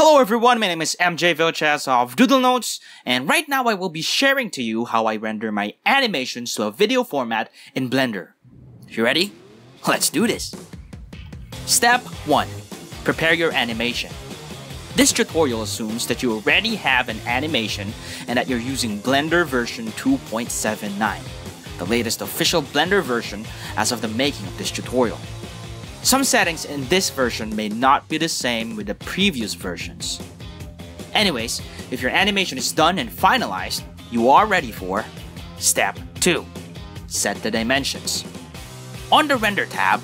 Hello everyone, my name is MJ Vilches of Doodle Notes, and right now I will be sharing to you how I render my animations to a video format in Blender. You ready? Let's do this! Step 1. Prepare your animation. This tutorial assumes that you already have an animation and that you're using Blender version 2.79, the latest official Blender version as of the making of this tutorial. Some settings in this version may not be the same with the previous versions. Anyways, if your animation is done and finalized, you are ready for Step 2. Set the dimensions. On the Render tab,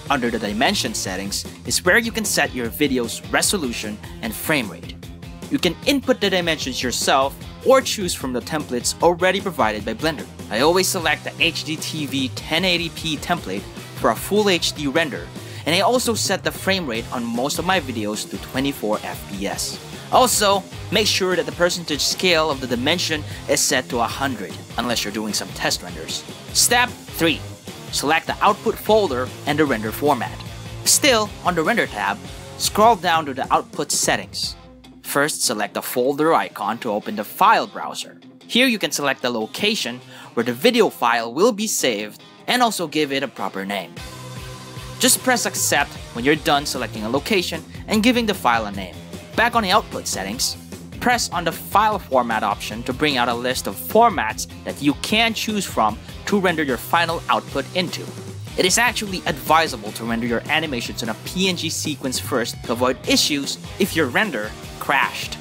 under the Dimension settings is where you can set your video's resolution and frame rate. You can input the dimensions yourself or choose from the templates already provided by Blender. I always select the HDTV 1080p template for a full HD render, and I also set the frame rate on most of my videos to 24 FPS. Also, make sure that the percentage scale of the dimension is set to 100, unless you're doing some test renders. Step 3. Select the output folder and the render format. Still, on the Render tab, scroll down to the output settings. First, select the folder icon to open the file browser. Here you can select the location where the video file will be saved and also give it a proper name. Just press accept when you're done selecting a location and giving the file a name. Back on the output settings, press on the file format option to bring out a list of formats that you can choose from to render your final output into. It is actually advisable to render your animations in a PNG sequence first to avoid issues if your render crashed.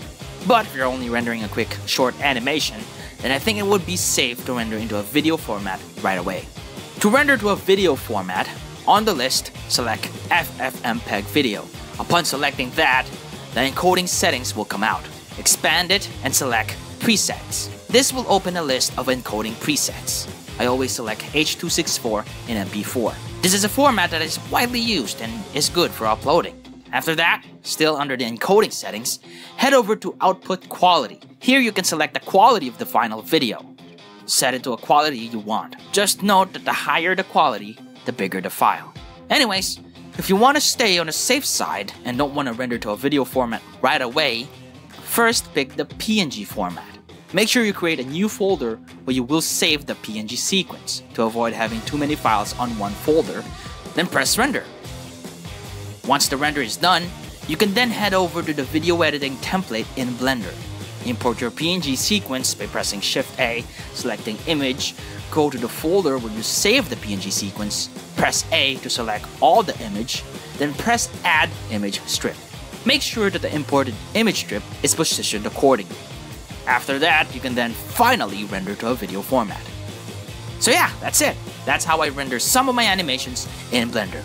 But if you're only rendering a quick short animation, then I think it would be safe to render into a video format right away. To render to a video format, on the list, select FFmpeg Video. Upon selecting that, the encoding settings will come out. Expand it and select Presets. This will open a list of encoding presets. I always select H.264 in MP4. This is a format that is widely used and is good for uploading. After that, still under the encoding settings, head over to Output Quality. Here you can select the quality of the final video. Set it to a quality you want. Just note that the higher the quality, the bigger the file. Anyways, if you want to stay on the safe side and don't want to render to a video format right away, first pick the PNG format. Make sure you create a new folder where you will save the PNG sequence to avoid having too many files on one folder, then press render. Once the render is done, you can then head over to the video editing template in Blender. Import your PNG sequence by pressing Shift-A, selecting Image, go to the folder where you save the PNG sequence, press A to select all the image, then press Add Image Strip. Make sure that the imported image strip is positioned accordingly. After that, you can then finally render to a video format. So yeah, that's it. That's how I render some of my animations in Blender.